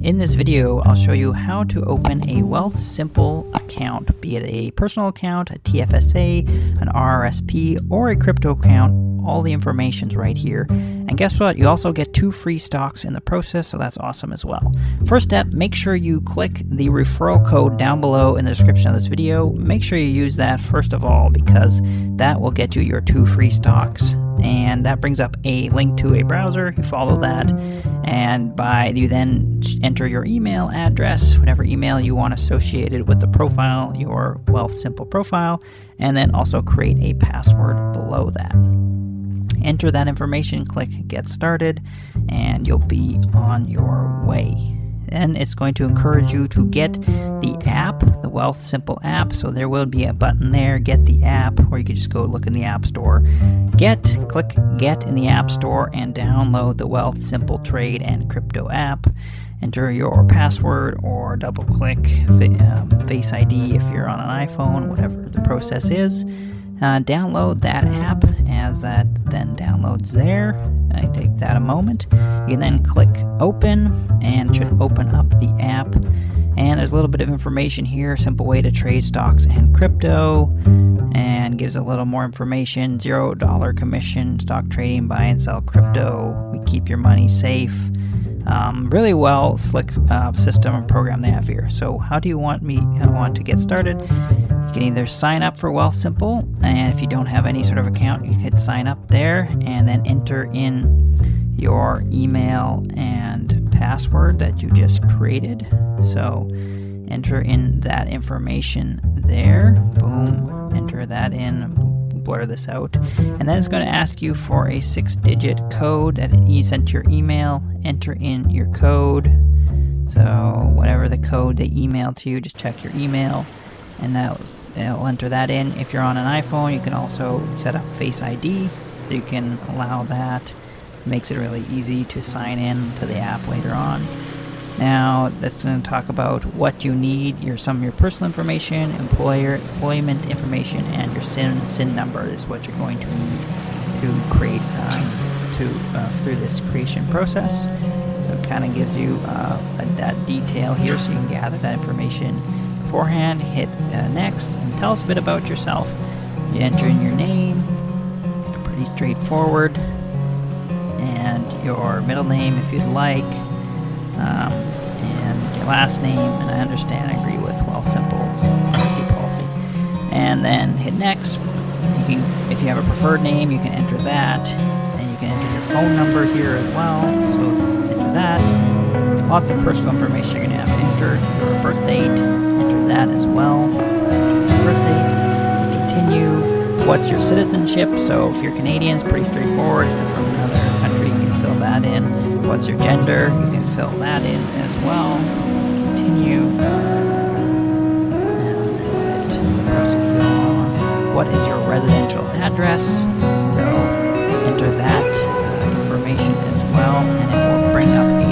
In this video, I'll show you how to open a Wealthsimple account, be it a personal account, a TFSA, an RRSP, or a crypto account. All the information's right here. And guess what? You also get 2 free stocks in the process, so that's awesome as well. First step, make sure you click the referral code down below in the description of this video. Make sure you use that first of all, because that will get you your 2 free stocks. And that brings up a link to a browser. You follow that, and you then enter your email address, whatever email you want associated with the profile, your Wealthsimple profile, and then also create a password below that. Enter that information, click Get Started, and you'll be on your way. Then it's going to encourage you to get the app, the Wealthsimple app. So there will be a button there, get the app, or you could just go look in the App Store. Click Get in the App Store and download the Wealthsimple Trade and Crypto app. Enter your password or double click Face ID if you're on an iPhone, whatever the process is. Download that app as that then downloads there. I take that a moment. You can then click open and it should open up the app. And there's a little bit of information here, simple way to trade stocks and crypto, and gives a little more information. $0 commission, stock trading, buy and sell crypto. We keep your money safe. Really well, slick system and program they have here. So how do you want to get started? You can either sign up for Wealthsimple, and if you don't have any sort of account, you can sign up there and then enter in your email and password that you just created. So enter in that information there. Boom, enter that in. Blur this out, and then it's going to ask you for a 6-digit code that you sent to your email. Enter in your code. So whatever the code they email to you, just check your email, and it'll enter that in. If you're on an iPhone, you can also set up Face ID, so you can allow that. It makes it really easy to sign in to the app later on. Now, that's going to talk about what you need, some of your personal information, employment information, and your SIN number is what you're going to need to create through this creation process. So it kind of gives you that detail here, so you can gather that information beforehand. Hit next, and tell us a bit about yourself. You enter in your name, pretty straightforward, and your middle name if you'd like. And your last name, and I understand, I agree with Wealthsimple's privacy policy. And then hit next. If you have a preferred name, you can enter that, and you can enter your phone number here as well. So enter that. Lots of personal information you're going to have to enter. Your birth date, enter that as well. Birth date. Continue. What's your citizenship? So if you're Canadian, it's pretty straightforward. If you're from another country, you can fill that in. What's your gender? You can fill that in as well. Continue. And what is your residential address? So enter that information as well, and it will bring up a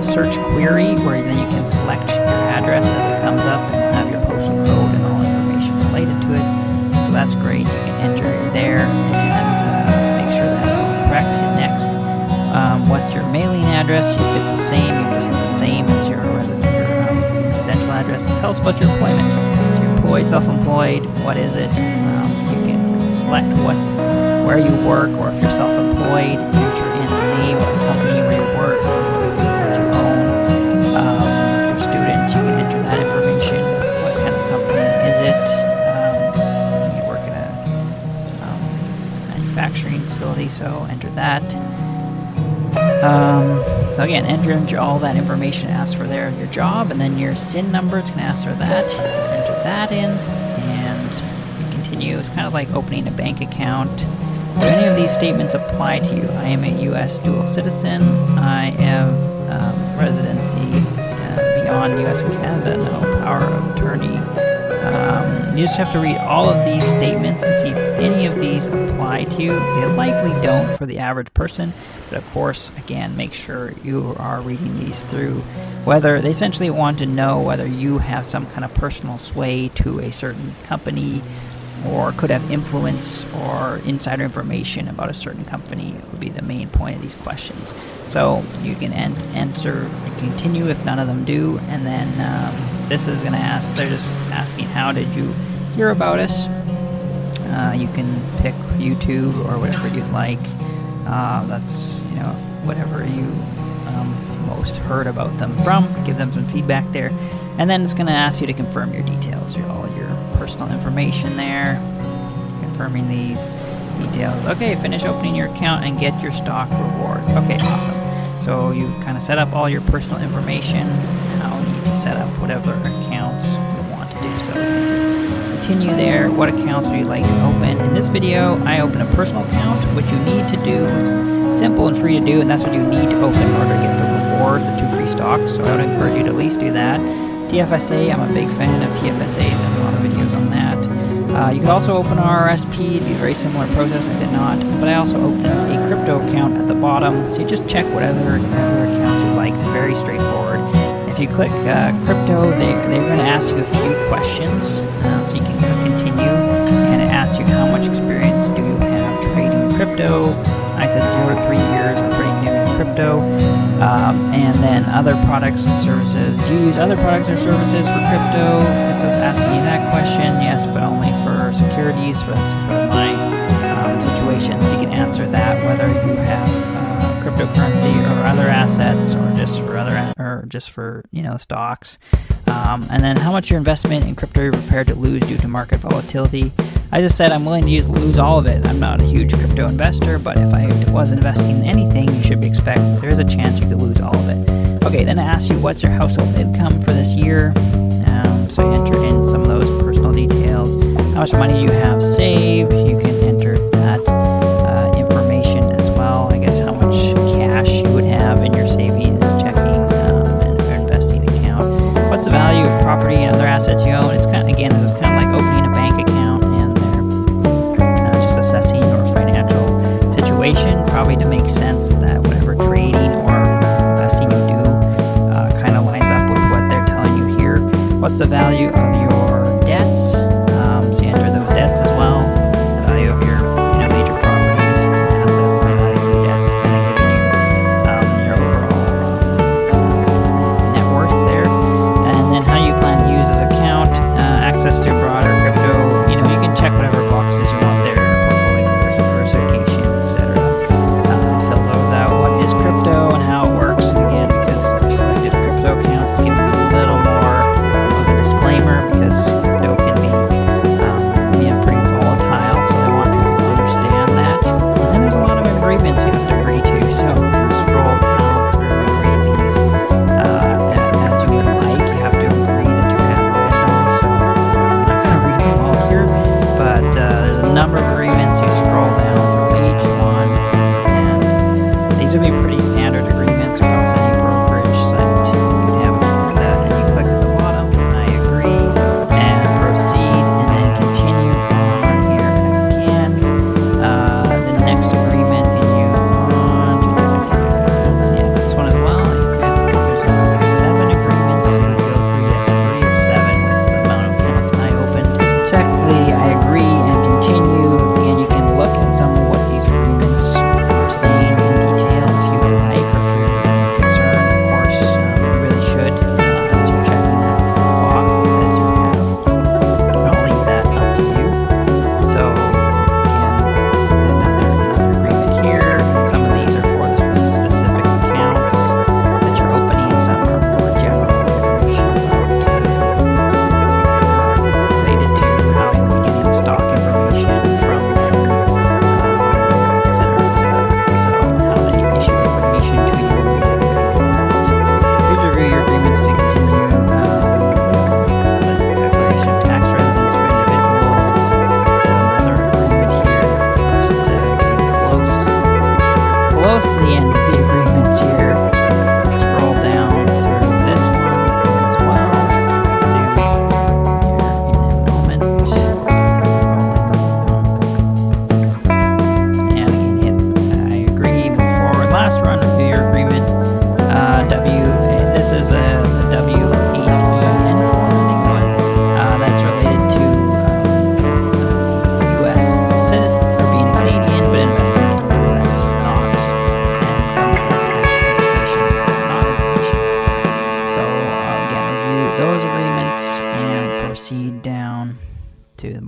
search query where then you can select your address as it comes up and have your postal code and all information related to it. So that's great. You can enter there and make sure that's all correct. Hit next. What's your mailing address? If it's the same, you can just hit the same as your residential address. Tell us about your employment. So you're employed, self-employed, what is it? You can select where you work, or if you're self-employed, enter in the name of the company where you work, what you own. If you're a student, you can enter that information. What kind of company is it? You work in a manufacturing facility, so enter that. So again, enter all that information asked for there, your job, and then your SIN number, it's going to ask for that. So enter that in, and you continue. It's kind of like opening a bank account. Do any of these statements apply to you? I am a U.S. dual citizen. I have residency beyond U.S. and Canada. No power of attorney. You just have to read all of these statements and see if any of these apply to you. They likely don't for the average person, but of course, again, make sure you are reading these through. Whether they essentially want to know whether you have some kind of personal sway to a certain company, or could have influence or insider information about a certain company. It would be the main point of these questions. So you can answer and continue if none of them do, and then this is going to ask, they're just asking, how did you hear about us? You can pick YouTube or whatever you'd like. That's, whatever you most heard about them from. Give them some feedback there. And then it's going to ask you to confirm your details, all your personal information there. Confirming these details. Okay, finish opening your account and get your stock reward. Okay, awesome. So you've kind of set up all your personal information. Now you need to set up whatever accounts you want to do. So continue there. What accounts would you like to open? In this video, I open a personal account, which you need to do. Simple and free to do, and that's what you need to open in order to get the reward, the 2 free stocks. So I would encourage you to at least do that. TFSA, I'm a big fan of TFSA. I've done a lot of videos on that. You could also open RRSP. It'd be a very similar process. I did not, but I also opened a crypto account at the bottom. So you just check whatever accounts you like. It's very straightforward. If you click crypto, they're going to ask you a few questions. So you can continue, and it asks you how much experience do you have trading crypto. I said 0 to 3 years. I'm pretty new to crypto. And then other products and services. Do you use other products or services for crypto? So it's asking you that question. Yes, but only for securities. For my situation, so you can answer that, whether you have cryptocurrency or other assets, or just for stocks. And then how much your investment in crypto you're prepared to lose due to market volatility. I just said I'm willing to lose all of it. I'm not a huge crypto investor, but if I was investing in anything, you should expect there's a chance you could lose all of it. Okay, then it asks you what's your household income for this year. So you enter in some of those personal details. How much money you have saved. You can enter that information as well. I guess how much cash you would have in your savings, checking, and investing account. What's the value of property and other assets you own? It's this is kind of like opening a bank account, and they're just assessing your financial situation, probably to make sense that whatever trading or investing you do kind of lines up with what they're telling you here. What's the value of your debts? So you enter those debts as well. The value of your major properties, assets, the value of your debts, kind of giving you your overall net worth there. And then how you plan to use this account, access to broader crypto. You can check whatever boxes you want there, portfolio diversification, etc. Fill those out. What is crypto and how it works? Again, because I selected a crypto account, it's giving me a little more of a disclaimer,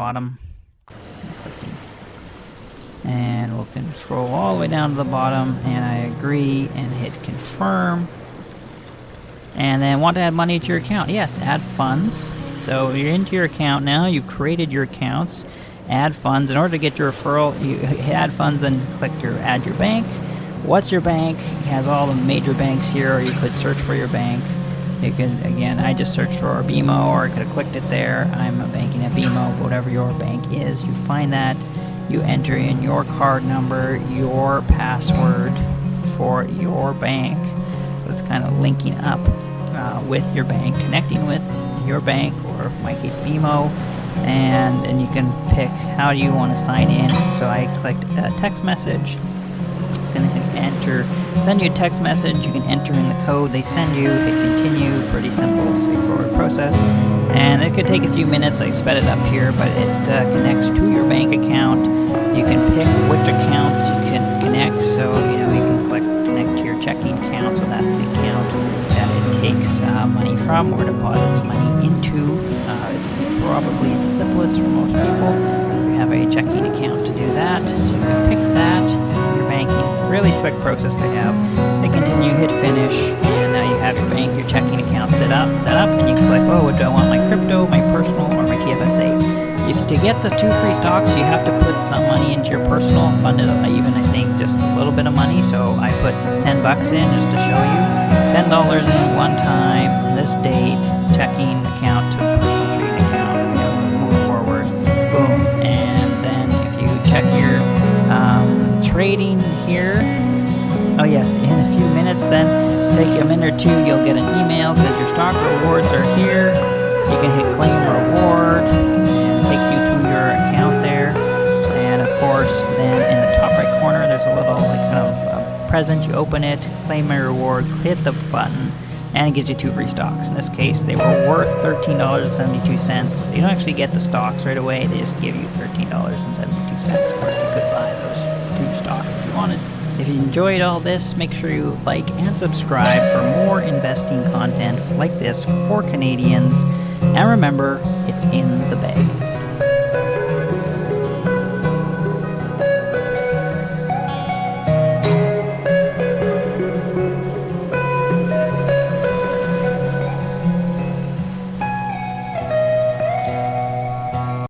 bottom. And we'll scroll all the way down to the bottom, and I agree and hit confirm. And then want to add money to your account. Yes, add funds. So you're into your account now, you've created your accounts. Add funds. In order to get your referral, you add funds, then click add your bank. What's your bank? It has all the major banks here, or you could search for your bank. You can, again, I just searched for BMO, or I could have clicked it there. I'm banking at BMO. Whatever your bank is, you find that. You enter in your card number, your password for your bank. So it's kind of linking up with your bank, connecting with your bank, or in my case BMO, and you can pick how do you want to sign in. So I clicked text message. It's going to send you a text message. You can enter in the code they send you, hit continue. Pretty simple, straightforward process. And it could take a few minutes. I sped it up here, but it connects to your bank account. You can pick which accounts you can connect. So you can click connect to your checking account. So that's the account that it takes money from or deposits money into. Is probably the simplest for most people. You have a checking account to do that. So you can pick that. Your banking, really slick process they have. They continue, hit finish, and now you have your bank, your checking account set up, and you click, oh, do I want my crypto, my personal, or my TFSA? To get the 2 free stocks, you have to put some money into your personal, funded even, I think, just a little bit of money. So I put $10 in just to show you. $10 in one time, this date, checking account to personal trading account, move forward, boom. And then if you check your trading here, oh yes, in a few minutes, then take a minute or two, you'll get an email that says your stock rewards are here. You can hit claim reward, and it takes you to your account there. And of course, then in the top right corner, there's a little kind of present. You open it, claim my reward, hit the button, and it gives you 2 free stocks. In this case, they were worth $13.72. You don't actually get the stocks right away. They just give you $13.72. Of course, you could buy those 2 stocks if you wanted. If you enjoyed all this, make sure you like and subscribe for more investing content like this for Canadians. And remember, it's in the bag.